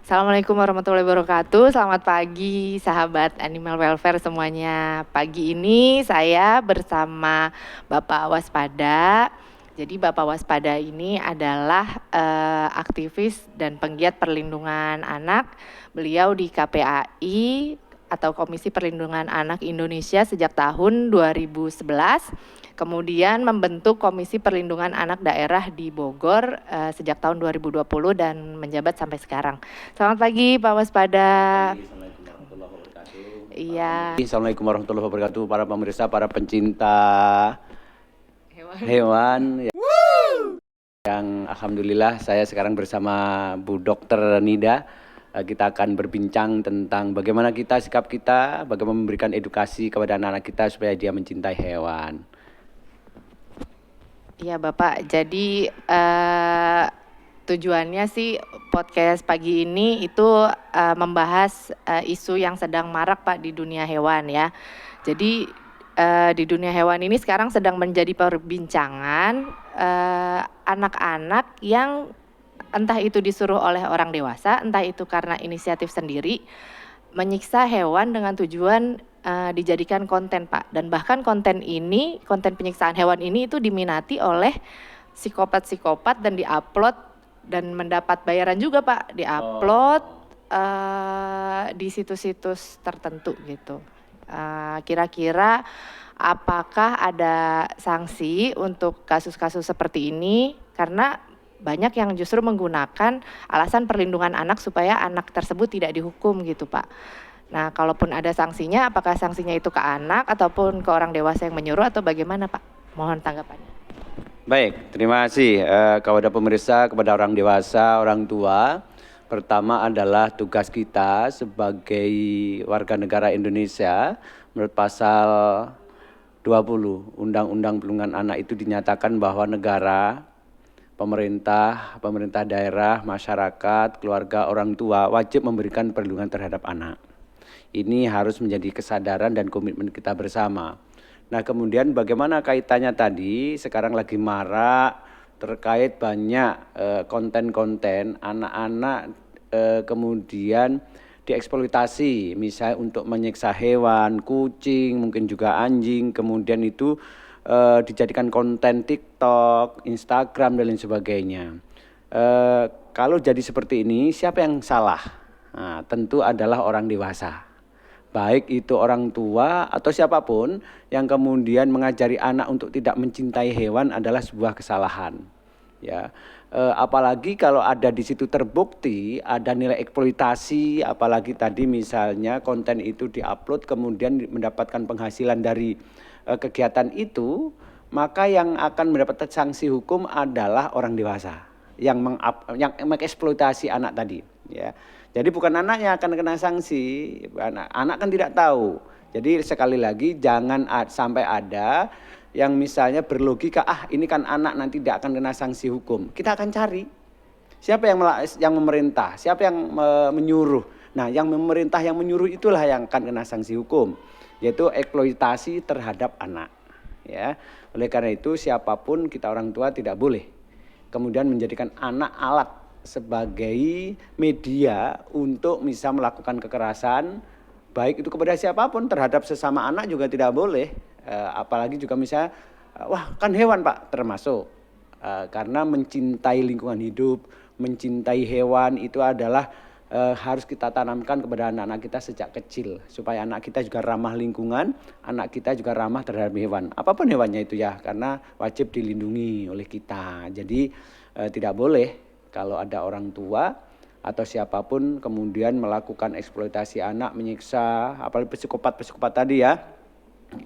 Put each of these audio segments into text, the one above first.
Assalamualaikum warahmatullahi wabarakatuh. Selamat pagi sahabat Animal Welfare semuanya. Pagi ini saya bersama Bapak Waspada. Jadi Bapak Waspada ini adalah aktivis dan penggiat perlindungan anak. Beliau di KPAI atau Komisi Perlindungan Anak Indonesia sejak tahun 2011. Kemudian membentuk Komisi Perlindungan Anak Daerah di Bogor sejak tahun 2020 dan menjabat sampai sekarang. Selamat pagi Pak Waspada. Assalamualaikum warahmatullahi wabarakatuh. Iya. Assalamualaikum warahmatullahi wabarakatuh. Para pemirsa, para pencinta hewan. Yang alhamdulillah saya sekarang bersama Bu Dokter Nida. Kita akan berbincang tentang bagaimana sikap kita, bagaimana memberikan edukasi kepada anak-anak kita supaya dia mencintai hewan. Iya Bapak, jadi tujuannya sih podcast pagi ini itu membahas isu yang sedang marak Pak di dunia hewan ya. Jadi di dunia hewan ini sekarang sedang menjadi perbincangan anak-anak yang entah itu disuruh oleh orang dewasa, entah itu karena inisiatif sendiri, menyiksa hewan dengan tujuan dijadikan konten Pak. Dan bahkan konten penyiksaan hewan ini itu diminati oleh psikopat-psikopat dan diupload dan mendapat bayaran juga Pak, diupload di situs-situs tertentu gitu. Kira-kira apakah ada sanksi untuk kasus-kasus seperti ini? Karena banyak yang justru menggunakan alasan perlindungan anak supaya anak tersebut tidak dihukum gitu Pak. Nah, kalaupun ada sanksinya, apakah sanksinya itu ke anak ataupun ke orang dewasa yang menyuruh atau bagaimana Pak? Mohon tanggapannya. Baik, terima kasih kepada pemirsa, kepada orang dewasa, orang tua. Pertama adalah tugas kita sebagai warga negara Indonesia menurut pasal 20 Undang-Undang Perlindungan Anak itu dinyatakan bahwa negara, pemerintah daerah, masyarakat, keluarga, orang tua wajib memberikan perlindungan terhadap anak. Ini harus menjadi kesadaran dan komitmen kita bersama. Nah, kemudian bagaimana kaitannya tadi sekarang lagi marak terkait banyak konten-konten anak-anak kemudian dieksploitasi misalnya untuk menyiksa hewan, kucing, mungkin juga anjing, kemudian itu dijadikan konten TikTok, Instagram dan lain sebagainya. Kalau jadi seperti ini, siapa yang salah? Nah, tentu adalah orang dewasa. Baik itu orang tua atau siapapun yang kemudian mengajari anak untuk tidak mencintai hewan adalah sebuah kesalahan. Ya, apalagi kalau ada di situ terbukti ada nilai eksploitasi, apalagi tadi misalnya konten itu diupload kemudian mendapatkan penghasilan dari kegiatan itu, maka yang akan mendapatkan sanksi hukum adalah orang dewasa yang mengeksploitasi anak tadi. Ya, jadi bukan anaknya akan kena sanksi, anak kan tidak tahu. Jadi sekali lagi jangan sampai ada yang misalnya berlogika ini kan anak nanti tidak akan kena sanksi hukum. Kita akan cari siapa yang memerintah, siapa yang menyuruh. Nah, yang memerintah yang menyuruh itulah yang akan kena sanksi hukum, yaitu eksploitasi terhadap anak. Ya, oleh karena itu siapapun kita orang tua tidak boleh kemudian menjadikan anak alat sebagai media untuk bisa melakukan kekerasan, baik itu kepada siapapun, terhadap sesama anak juga tidak boleh. Apalagi juga misalnya, wah kan hewan Pak, termasuk. Karena mencintai lingkungan hidup, mencintai hewan itu adalah harus kita tanamkan kepada anak-anak kita sejak kecil. Supaya anak kita juga ramah lingkungan, anak kita juga ramah terhadap hewan. Apapun hewannya itu ya, karena wajib dilindungi oleh kita. Jadi tidak boleh kalau ada orang tua atau siapapun kemudian melakukan eksploitasi anak, menyiksa, apalagi psikopat tadi ya.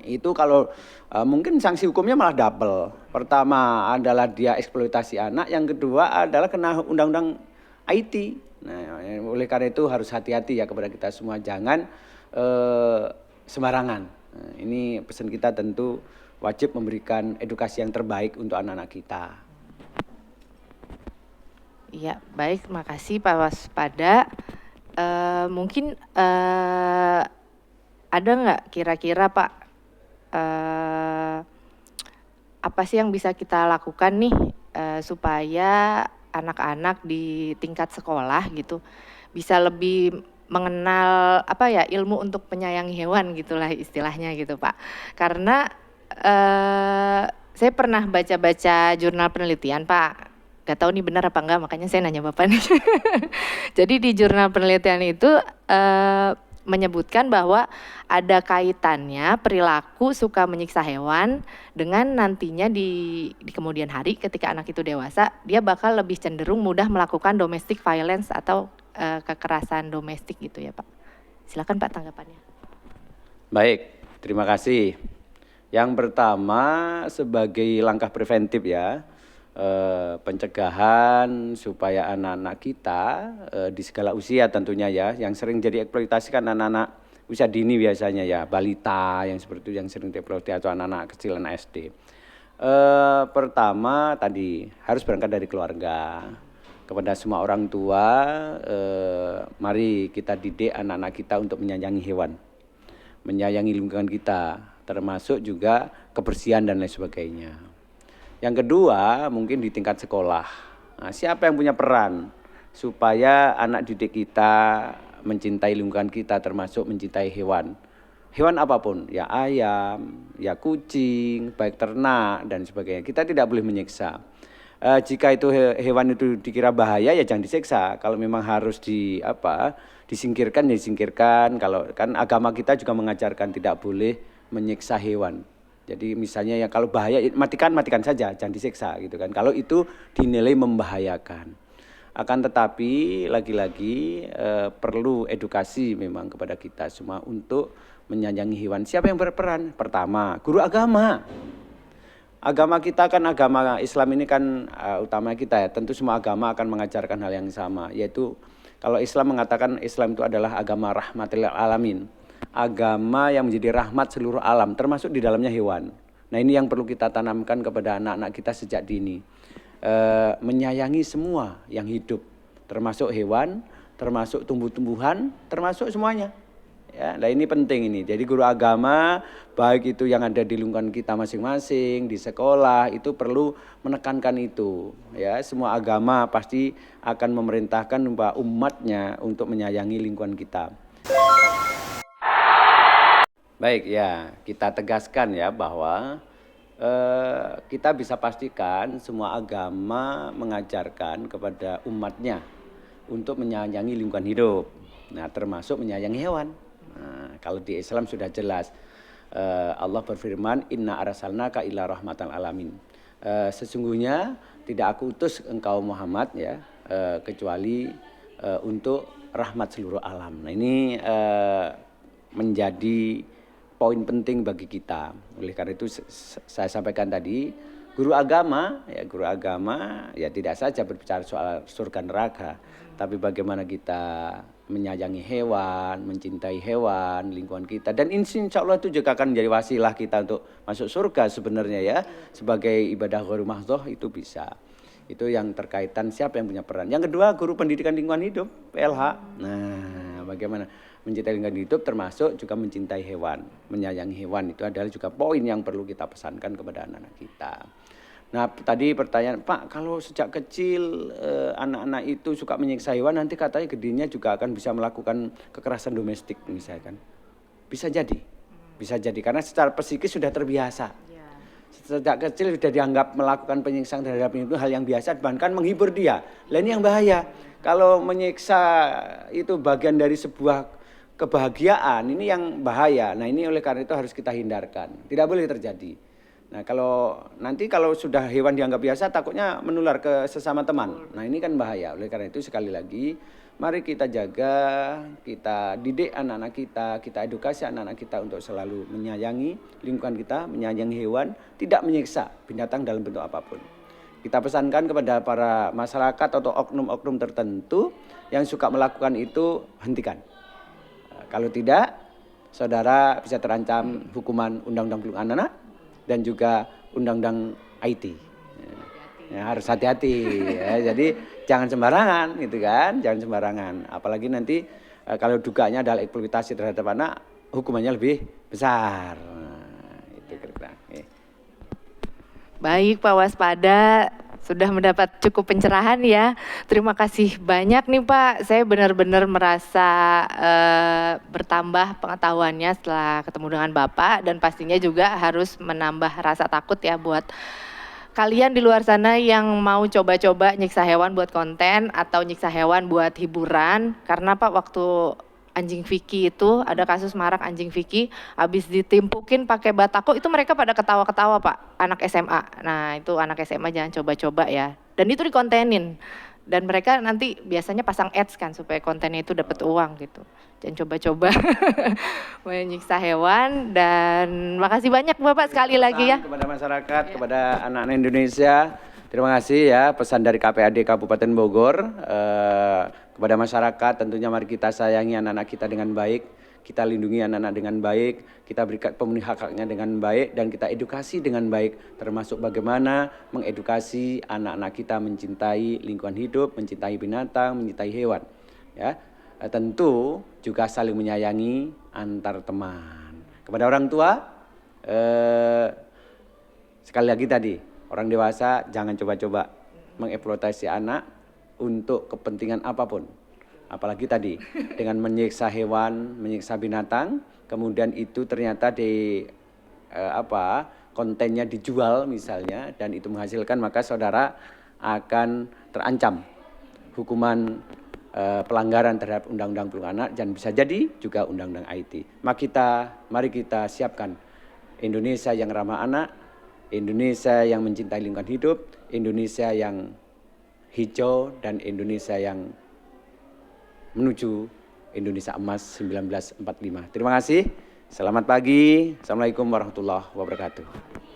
Itu kalau mungkin sanksi hukumnya malah double. Pertama adalah dia eksploitasi anak, yang kedua adalah kena undang-undang IT. Nah, oleh karena itu harus hati-hati ya kepada kita semua, jangan sembarangan. Nah, ini pesan kita tentu wajib memberikan edukasi yang terbaik untuk anak-anak kita. Iya, baik, makasih Pak Waspada. Mungkin ada nggak kira-kira Pak, apa sih yang bisa kita lakukan nih supaya anak-anak di tingkat sekolah gitu bisa lebih mengenal apa ya, ilmu untuk menyayangi hewan gitulah istilahnya gitu Pak. Karena saya pernah baca-baca jurnal penelitian Pak. Gak tahu nih benar apa enggak, makanya saya nanya Bapak nih. Jadi di jurnal penelitian itu menyebutkan bahwa ada kaitannya perilaku suka menyiksa hewan dengan nantinya di kemudian hari ketika anak itu dewasa, dia bakal lebih cenderung mudah melakukan domestic violence atau kekerasan domestik gitu ya Pak. Silakan Pak tanggapannya. Baik, terima kasih. Yang pertama sebagai langkah preventif ya, pencegahan supaya anak-anak kita di segala usia tentunya ya, yang sering jadi eksploitasi kan anak-anak usia dini biasanya ya, balita yang seperti itu yang sering dieksploitasi atau anak-anak kecil anak SD. Pertama tadi harus berangkat dari keluarga. Kepada semua orang tua, mari kita didik anak-anak kita untuk menyayangi hewan, menyayangi lingkungan kita, termasuk juga kebersihan dan lain sebagainya. Yang kedua, mungkin di tingkat sekolah. Nah, siapa yang punya peran supaya anak didik kita mencintai lingkungan kita, termasuk mencintai hewan. Hewan apapun, ya ayam, ya kucing, baik ternak dan sebagainya. Kita tidak boleh menyiksa. Jika itu hewan itu dikira bahaya, ya jangan disiksa. Kalau memang harus disingkirkan, ya disingkirkan. Kalau kan agama kita juga mengajarkan tidak boleh menyiksa hewan. Jadi misalnya ya kalau bahaya matikan saja, jangan disiksa gitu kan. Kalau itu dinilai membahayakan. Akan tetapi lagi-lagi perlu edukasi memang kepada kita semua untuk menyayangi hewan. Siapa yang berperan? Pertama, guru agama. Agama kita kan agama Islam ini kan utama kita ya. Tentu semua agama akan mengajarkan hal yang sama, yaitu kalau Islam mengatakan Islam itu adalah agama rahmatil alamin. Agama yang menjadi rahmat seluruh alam, termasuk di dalamnya hewan. Nah ini yang perlu kita tanamkan kepada anak-anak kita sejak dini. Menyayangi semua yang hidup, termasuk hewan, termasuk tumbuh-tumbuhan, termasuk semuanya. Ya, nah ini penting ini. Jadi guru agama, baik itu yang ada di lingkungan kita masing-masing, di sekolah, itu perlu menekankan itu. Ya, semua agama pasti akan memerintahkan umatnya untuk menyayangi lingkungan kita. Baik ya, kita tegaskan ya bahwa kita bisa pastikan semua agama mengajarkan kepada umatnya untuk menyayangi lingkungan hidup. Nah, termasuk menyayangi hewan. Nah, kalau di Islam sudah jelas Allah berfirman, Inna arsalnaka ila rahmatan alamin. Sesungguhnya tidak aku utus engkau Muhammad ya kecuali untuk rahmat seluruh alam. Nah, ini menjadi poin penting bagi kita. Oleh karena itu saya sampaikan tadi, guru agama ya tidak saja berbicara soal surga neraka, tapi bagaimana kita menyayangi hewan, mencintai hewan, lingkungan kita, dan insya Allah itu juga akan menjadi wasilah kita untuk masuk surga sebenarnya ya, sebagai ibadah ghairul mahdhah itu bisa. Itu yang terkaitan siapa yang punya peran. Yang kedua, guru pendidikan lingkungan hidup, PLH. Nah, bagaimana mencintai lingkungan hidup termasuk juga mencintai hewan, menyayangi hewan, itu adalah juga poin yang perlu kita pesankan kepada anak-anak kita. Nah, tadi pertanyaan, Pak, kalau sejak kecil anak-anak itu suka menyiksa hewan, nanti katanya gedenya juga akan bisa melakukan kekerasan domestik misalkan. Bisa jadi karena secara psikis sudah terbiasa. Sejak kecil sudah dianggap melakukan penyiksaan terhadap itu hal yang biasa, bahkan menghibur dia. Lah ini yang bahaya. Kalau menyiksa itu bagian dari sebuah kebahagiaan, ini yang bahaya. Nah, ini oleh karena itu harus kita hindarkan. Tidak boleh terjadi. Nah, kalau sudah hewan dianggap biasa, takutnya menular ke sesama teman. Nah, ini kan bahaya. Oleh karena itu sekali lagi, mari kita jaga, kita didik anak-anak kita edukasi anak-anak kita untuk selalu menyayangi lingkungan kita, menyayangi hewan, tidak menyiksa binatang dalam bentuk apapun. Kita pesankan kepada para masyarakat atau oknum-oknum tertentu yang suka melakukan itu, hentikan. Kalau tidak, saudara bisa terancam hukuman Undang-Undang Perlindungan Anak dan juga Undang-Undang IT. Ya, harus hati-hati ya. Jadi jangan sembarangan gitu kan, jangan sembarangan. Apalagi nanti kalau dugaannya adalah eksploitasi terhadap anak, hukumannya lebih besar. Nah, itu kira-kira. Baik Pak Waspada, Sudah mendapat cukup pencerahan ya. Terima kasih banyak nih Pak. Saya benar-benar merasa bertambah pengetahuannya setelah ketemu dengan Bapak, dan pastinya juga harus menambah rasa takut ya buat kalian di luar sana yang mau coba-coba nyiksa hewan buat konten atau nyiksa hewan buat hiburan. Karena Pak, waktu anjing Vicky itu ada kasus marak anjing Vicky habis ditimpukin pakai batako, itu mereka pada ketawa-ketawa Pak, anak SMA. Nah itu anak SMA jangan coba-coba ya, dan itu dikontenin, dan mereka nanti biasanya pasang ads kan supaya kontennya itu dapat uang gitu. Jangan coba-coba menyiksa hewan. Dan makasih banyak Bapak sekali lagi ya kepada masyarakat, kepada anak-anak Indonesia. Terima kasih ya pesan dari KPAD Kabupaten Bogor. Kepada masyarakat tentunya mari kita sayangi anak-anak kita dengan baik, kita lindungi anak-anak dengan baik, kita berikan pemenuhi hak-haknya dengan baik, dan kita edukasi dengan baik, termasuk bagaimana mengedukasi anak-anak kita mencintai lingkungan hidup, mencintai binatang, mencintai hewan. Ya, tentu juga saling menyayangi antar teman. Kepada orang tua, sekali lagi tadi, orang dewasa jangan coba-coba mengeksploitasi anak untuk kepentingan apapun. Apalagi tadi dengan menyiksa hewan, menyiksa binatang, kemudian itu ternyata kontennya dijual misalnya, dan itu menghasilkan, maka saudara akan terancam hukuman pelanggaran terhadap Undang-Undang Perlindungan Anak, dan bisa jadi juga Undang-Undang IT. Mari kita siapkan Indonesia yang ramah anak, Indonesia yang mencintai lingkungan hidup, Indonesia yang hijau, dan Indonesia yang menuju Indonesia Emas 1945. Terima kasih. Selamat pagi. Assalamualaikum warahmatullahi wabarakatuh.